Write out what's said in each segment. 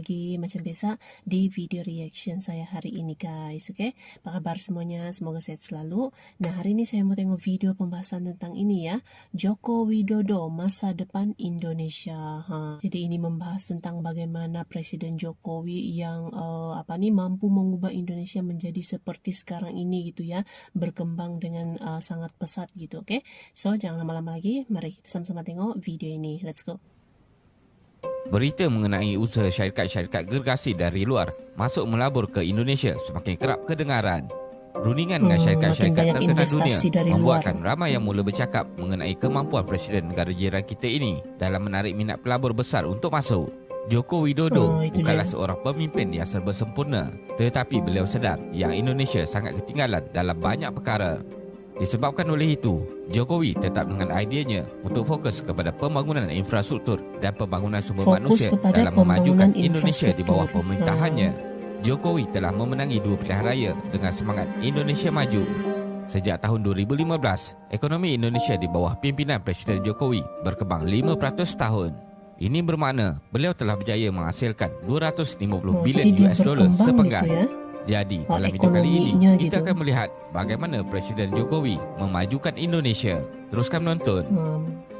lagi macam biasa di video reaction saya hari ini guys. Oke, apa kabar semuanya? Semoga sehat selalu. Nah, hari ini saya mau tengok video pembahasan tentang ini ya, Joko Widodo masa depan Indonesia. Jadi ini membahas tentang bagaimana Presiden Jokowi yang mampu mengubah Indonesia menjadi seperti sekarang ini gitu ya, berkembang dengan sangat pesat gitu. Oke, so jangan lama-lama lagi, mari kita sama-sama tengok video ini. Let's go. Berita mengenai usaha syarikat-syarikat gergasi dari luar masuk melabur ke Indonesia semakin kerap kedengaran. Rundingan dengan syarikat-syarikat terkenal dunia membuatkan ramai yang mula bercakap mengenai kemampuan Presiden negara jiran kita ini dalam menarik minat pelabur besar untuk masuk. Joko Widodo bukanlah seorang pemimpin yang serba sempurna, tetapi beliau sedar yang Indonesia sangat ketinggalan dalam banyak perkara. Disebabkan oleh itu, Jokowi tetap dengan ideanya untuk fokus kepada pembangunan infrastruktur dan pembangunan sumber manusia dalam memajukan Indonesia di bawah pemerintahannya. Jokowi telah memenangi 2 pilihan raya dengan semangat Indonesia Maju. Sejak tahun 2015, ekonomi Indonesia di bawah pimpinan Presiden Jokowi berkembang 5% tahun. Ini bermakna beliau telah berjaya menghasilkan 250 bilion US dollar sepenggal. Gitu ya? Jadi, dalam video kali ini, kita akan melihat bagaimana Presiden Jokowi memajukan Indonesia. Teruskan menonton.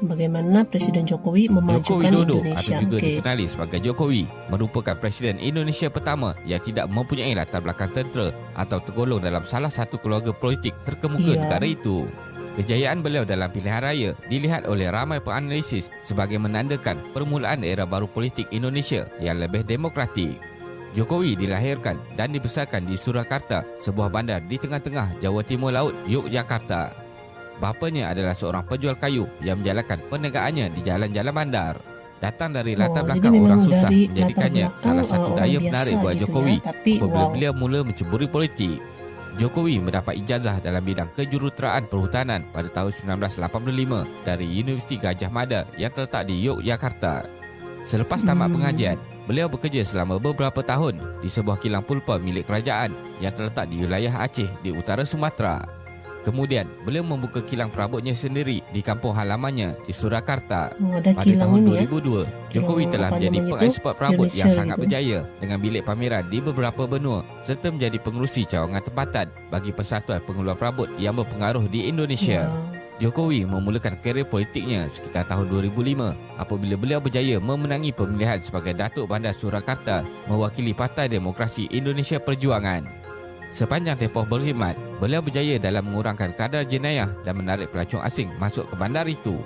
Bagaimana Presiden Jokowi memajukan Joko Widodo Indonesia. atau juga dikenali sebagai Jokowi merupakan Presiden Indonesia pertama yang tidak mempunyai latar belakang tentera atau tergolong dalam salah satu keluarga politik terkemuka negara itu. Kejayaan beliau dalam pilihan raya dilihat oleh ramai penganalisis sebagai menandakan permulaan era baru politik Indonesia yang lebih demokratik. Jokowi dilahirkan dan dibesarkan di Surakarta, sebuah bandar di tengah-tengah Jawa Timur Laut, Yogyakarta. Bapanya adalah seorang penjual kayu yang menjalankan perniagaannya di jalan-jalan bandar. Datang dari latar belakang orang susah menjadikannya salah satu daya penarik buat Jokowi apabila beliau mula menceburi politik. Jokowi mendapat ijazah dalam bidang kejuruteraan perhutanan pada tahun 1985 dari Universiti Gajah Mada yang terletak di Yogyakarta. Selepas tamat pengajian, beliau bekerja selama beberapa tahun di sebuah kilang pulpa milik kerajaan yang terletak di wilayah Aceh di utara Sumatera. Kemudian, beliau membuka kilang perabotnya sendiri di kampung halamannya di Surakarta. Pada tahun 2002, Jokowi telah menjadi pengeksport perabot yang sangat berjaya dengan bilik pameran di beberapa benua serta menjadi pengerusi cawangan tempatan bagi Persatuan Pengeluar Perabot yang berpengaruh di Indonesia. Jokowi memulakan kerjaya politiknya sekitar tahun 2005 apabila beliau berjaya memenangi pemilihan sebagai Datuk Bandar Surakarta mewakili Partai Demokrasi Indonesia Perjuangan. Sepanjang tempoh berkhidmat, beliau berjaya dalam mengurangkan kadar jenayah dan menarik pelancong asing masuk ke bandar itu.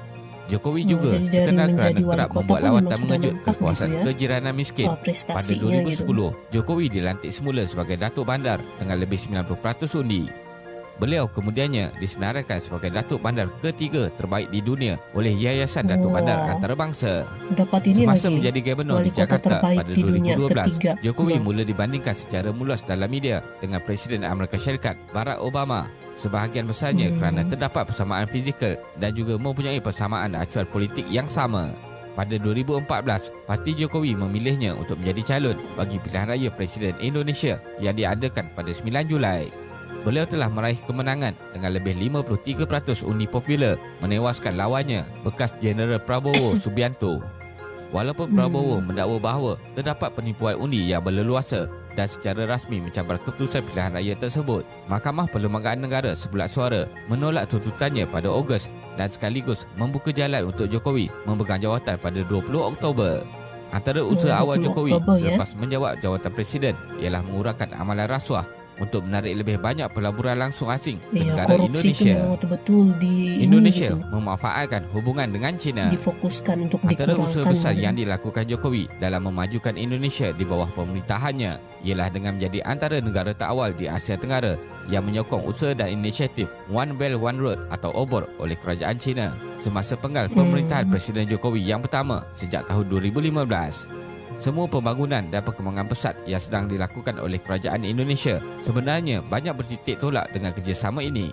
Jokowi juga terkenal kerana kerap membuat lawatan mengejut ke kawasan kejiranan miskin. Pada 2010, Jokowi dilantik semula sebagai Datuk Bandar dengan lebih 90% undi. Beliau kemudiannya disenaraikan sebagai Datuk Bandar ketiga terbaik di dunia oleh Yayasan Datuk Bandar Antarabangsa. Semasa menjadi Gubernur di Jakarta pada 2012, Jokowi mula dibandingkan secara meluas dalam media dengan Presiden Amerika Syarikat Barack Obama. Sebahagian besarnya kerana terdapat persamaan fizikal dan juga mempunyai persamaan acuan politik yang sama. Pada 2014, parti Jokowi memilihnya untuk menjadi calon bagi pilihan raya Presiden Indonesia yang diadakan pada 9 Julai. Beliau telah meraih kemenangan dengan lebih 53% undi popular, menewaskan lawannya, bekas Jeneral Prabowo Subianto. Walaupun Prabowo mendakwa bahawa terdapat penipuan undi yang berleluasa dan secara rasmi mencabar keputusan pilihan raya tersebut, Mahkamah Perlembagaan Negara Sebulat Suara menolak tuntutannya pada Ogos dan sekaligus membuka jalan untuk Jokowi memegang jawatan pada 20 Oktober. Antara usaha awal Jokowi selepas menjawab jawatan Presiden ialah mengurangkan amalan rasuah untuk menarik lebih banyak pelaburan langsung asing ke negara Indonesia. Indonesia memanfaatkan hubungan dengan China. Antara usaha besar yang dilakukan Jokowi dalam memajukan Indonesia di bawah pemerintahannya ialah dengan menjadi antara negara terawal di Asia Tenggara yang menyokong usaha dan inisiatif One Belt One Road atau OBOR oleh kerajaan China semasa penggal pemerintahan Presiden Jokowi yang pertama sejak tahun 2015. Semua pembangunan dan perkembangan pesat yang sedang dilakukan oleh kerajaan Indonesia sebenarnya banyak bertitik tolak dengan kerjasama ini.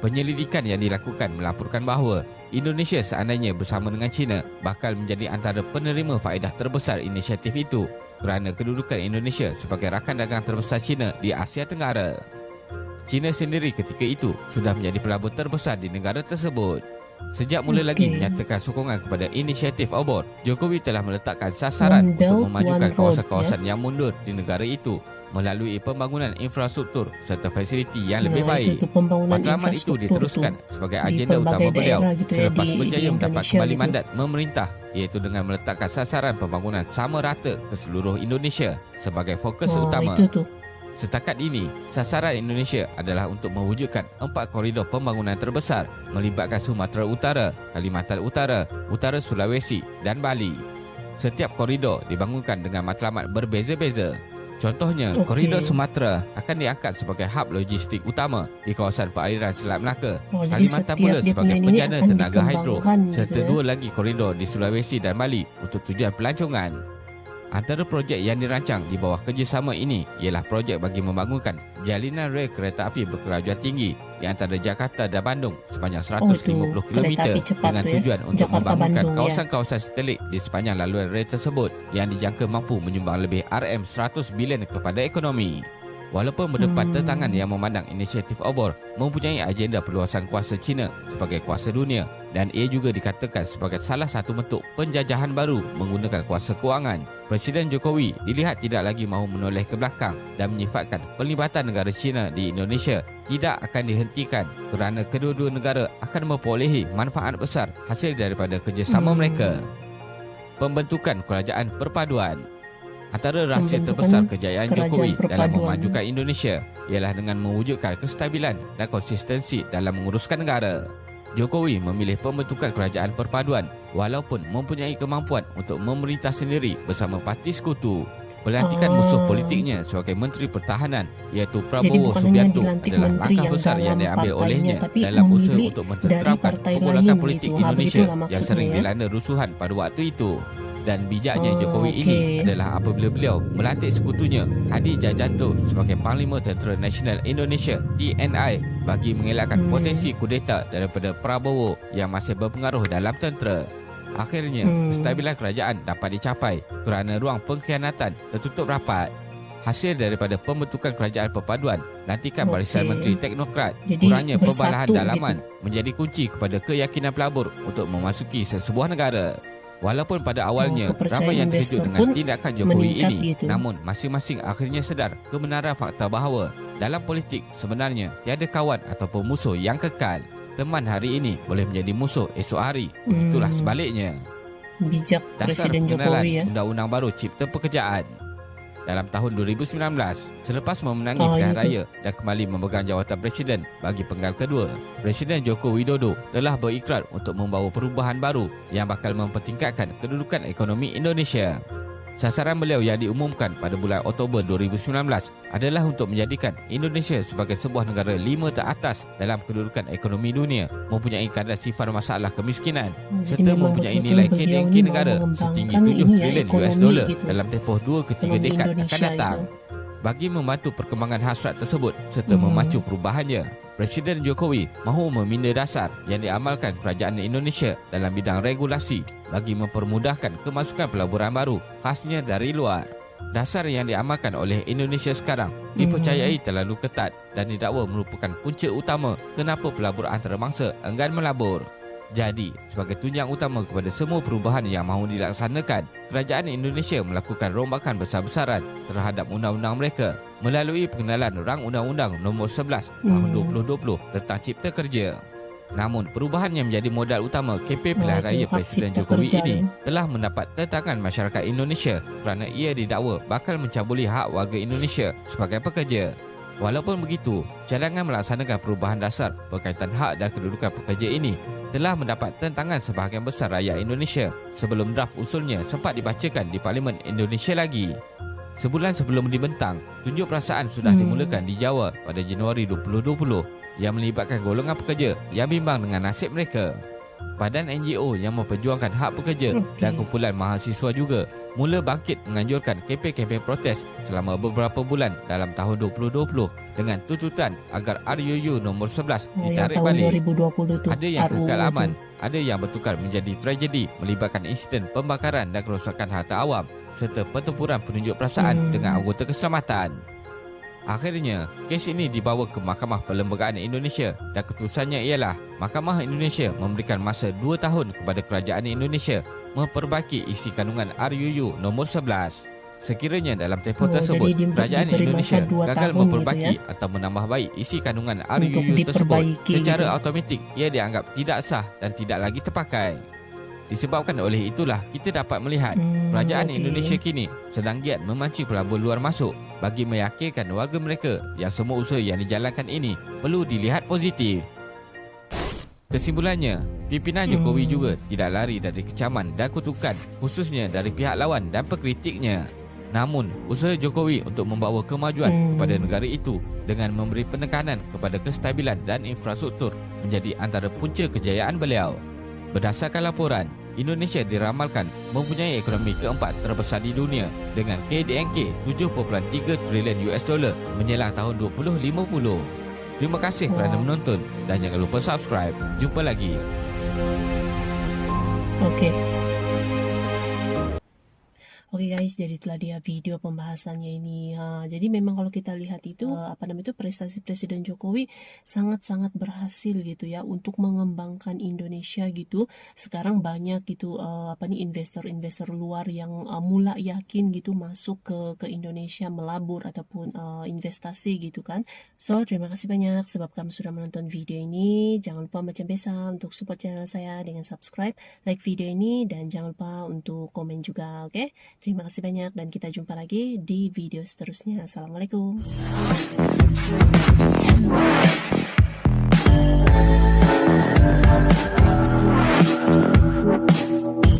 Penyelidikan yang dilakukan melaporkan bahawa Indonesia seandainya bersama dengan China bakal menjadi antara penerima faedah terbesar inisiatif itu kerana kedudukan Indonesia sebagai rakan dagang terbesar China di Asia Tenggara. China sendiri ketika itu sudah menjadi pelabur terbesar di negara tersebut. Sejak mula lagi Okey. menyatakan sokongan kepada inisiatif obor, Jokowi telah meletakkan sasaran One Belt, untuk memajukan One Road, kawasan-kawasan yang mundur di negara itu melalui pembangunan infrastruktur serta fasiliti yang lebih Nah, baik. itu pembangunan Matlamat itu infrastruktur diteruskan tuh sebagai di agenda utama pelbagai beliau daerah gitu ya, selepas di berjaya mendapat Indonesia kembali gitu. mandat memerintah, iaitu dengan meletakkan sasaran pembangunan sama rata ke seluruh Indonesia sebagai fokus utama. Itu tuh. Setakat ini, sasaran Indonesia adalah untuk mewujudkan 4 koridor pembangunan terbesar melibatkan Sumatera Utara, Kalimantan Utara, Utara Sulawesi dan Bali. Setiap koridor dibangunkan dengan matlamat berbeza-beza. Contohnya, koridor Sumatera akan diangkat sebagai hub logistik utama di kawasan perairan Selat Melaka. Jadi Kalimantan setiap pula dia sebagai punya ini penjana akan tenaga hidro dikembangkan serta gitu ya. 2 lagi koridor di Sulawesi dan Bali untuk tujuan pelancongan. Antara projek yang dirancang di bawah kerjasama ini ialah projek bagi membangunkan jalinan rel kereta api berkelajuan tinggi di antara Jakarta dan Bandung sepanjang 150 km kereta api cepat dengan tu ya, tujuan untuk Jakarta membangunkan Bandung, ya. kawasan-kawasan satelit di sepanjang laluan rel tersebut yang dijangka mampu menyumbang lebih RM100 bilion kepada ekonomi. Walaupun berdepan tentangan yang memandang inisiatif obor mempunyai agenda perluasan kuasa China sebagai kuasa dunia, dan ia juga dikatakan sebagai salah satu bentuk penjajahan baru menggunakan kuasa kewangan, Presiden Jokowi dilihat tidak lagi mahu menoleh ke belakang dan menyifatkan pelibatan negara China di Indonesia tidak akan dihentikan kerana kedua-dua negara akan memperolehi manfaat besar hasil daripada kerjasama mereka. Pembentukan Kerajaan Perpaduan. Antara rahsia terbesar kejayaan Jokowi dalam memajukan Indonesia ialah dengan mewujudkan kestabilan dan konsistensi dalam menguruskan negara. Jokowi memilih pembentukan Kerajaan Perpaduan walaupun mempunyai kemampuan untuk memerintah sendiri bersama parti sekutu. Pelantikan musuh politiknya sebagai Menteri Pertahanan iaitu Prabowo Subianto adalah langkah besar yang diambil olehnya dalam usaha untuk mententeramkan pergolakan politik Indonesia yang sering dilanda rusuhan pada waktu itu. Dan bijaknya Jokowi ini adalah apabila beliau melantik sekutunya Hadi Jajanto sebagai Panglima Tentera Nasional Indonesia TNI bagi mengelakkan potensi kudeta daripada Prabowo yang masih berpengaruh dalam tentera. Akhirnya, kestabilan kerajaan dapat dicapai kerana ruang pengkhianatan tertutup rapat. Hasil daripada pembentukan Kerajaan Perpaduan, lantikan barisan menteri teknokrat, kurangnya pembalahan dalaman menjadi kunci kepada keyakinan pelabur untuk memasuki sesebuah negara. Walaupun pada awalnya ramai yang terkejut dengan tindakan Jokowi ini, namun masing-masing akhirnya sedar kebenaran fakta bahawa dalam politik sebenarnya tiada kawan ataupun musuh yang kekal. Teman hari ini boleh menjadi musuh esok hari. Begitulah sebaliknya. Bijak Dasar Presiden pengenalan Jokowi ya. Undang-Undang Baru Cipta Pekerjaan. Dalam tahun 2019, selepas memenangi pilihan raya dan kembali memegang jawatan Presiden bagi penggal kedua, Presiden Joko Widodo telah berikrar untuk membawa perubahan baru yang bakal mempertingkatkan kedudukan ekonomi Indonesia. Sasaran beliau yang diumumkan pada bulan Oktober 2019 adalah untuk menjadikan Indonesia sebagai sebuah negara 5 teratas dalam kedudukan ekonomi dunia, mempunyai kadar sifar masalah kemiskinan serta mempunyai nilai KDNK negara setinggi 7 trilion US dollar dalam tempoh 2 ke 3 dekad akan datang. Bagi membantu perkembangan hasrat tersebut serta memacu perubahannya, Presiden Jokowi mahu meminda dasar yang diamalkan kerajaan Indonesia dalam bidang regulasi bagi mempermudahkan kemasukan pelaburan baru khasnya dari luar. Dasar yang diamalkan oleh Indonesia sekarang dipercayai terlalu ketat dan didakwa merupakan punca utama kenapa pelabur antarabangsa enggan melabur. Jadi, sebagai tunjang utama kepada semua perubahan yang mahu dilaksanakan, kerajaan Indonesia melakukan rombakan besar-besaran terhadap undang-undang mereka melalui pengenalan Rang Undang-Undang Nombor 11 Tahun 2020 tentang Cipta Kerja. Namun, perubahan yang menjadi modal utama kempen pilihan raya Presiden Jokowi ini telah mendapat tentangan masyarakat Indonesia kerana ia didakwa bakal mencabuli hak warga Indonesia sebagai pekerja. Walaupun begitu, cadangan melaksanakan perubahan dasar berkaitan hak dan kedudukan pekerja ini telah mendapat tentangan sebahagian besar rakyat Indonesia sebelum draft usulnya sempat dibacakan di Parlimen Indonesia lagi. Sebulan sebelum dibentang, tunjuk perasaan sudah dimulakan di Jawa pada Januari 2020 yang melibatkan golongan pekerja yang bimbang dengan nasib mereka. Badan NGO yang memperjuangkan hak pekerja dan kumpulan mahasiswa juga mula bangkit menganjurkan kempen-kempen protes selama beberapa bulan dalam tahun 2020 dengan tuntutan agar RUU nombor 11 ditarik balik. Ada yang kekal aman, ada yang bertukar menjadi tragedi melibatkan insiden pembakaran dan kerosakan harta awam serta pertempuran penunjuk perasaan dengan anggota keselamatan. Akhirnya, kes ini dibawa ke Mahkamah Perlembagaan Indonesia dan keputusannya ialah Mahkamah Indonesia memberikan masa 2 tahun kepada Kerajaan Indonesia memperbaiki isi kandungan RUU nombor 11. Sekiranya dalam tempoh tersebut, jadi Kerajaan diberi Indonesia masa 2 gagal tahun memperbaiki gitu ya, atau menambah baik isi kandungan untuk RUU tersebut, diperbaiki secara gitu. automatik ia dianggap tidak sah dan tidak lagi terpakai. Disebabkan oleh itulah kita dapat melihat Kerajaan Okey. Indonesia kini sedang giat memancing pelabur luar masuk bagi meyakinkan warga mereka yang semua usaha yang dijalankan ini perlu dilihat positif. Kesimpulannya, pimpinan Jokowi juga tidak lari dari kecaman dan kutukan khususnya dari pihak lawan dan pengkritiknya. Namun, usaha Jokowi untuk membawa kemajuan kepada negara itu dengan memberi penekanan kepada kestabilan dan infrastruktur menjadi antara punca kejayaan beliau. Berdasarkan laporan, Indonesia diramalkan mempunyai ekonomi keempat terbesar di dunia dengan KDNK 7.3 triliun US dollar menjelang tahun 2050. Terima kasih kerana menonton dan jangan lupa subscribe. Jumpa lagi. Oke. Oke guys, jadi itulah dia video pembahasannya ini. Jadi memang kalau kita lihat itu prestasi Presiden Jokowi sangat-sangat berhasil gitu ya untuk mengembangkan Indonesia gitu. Sekarang banyak gitu investor-investor luar yang mula yakin gitu masuk ke Indonesia melabur ataupun investasi gitu kan. So, terima kasih banyak sebab kamu sudah menonton video ini. Jangan lupa macam biasa untuk support channel saya dengan subscribe, like video ini dan jangan lupa untuk komen juga, oke? Terima kasih banyak dan kita jumpa lagi di video seterusnya. Assalamualaikum.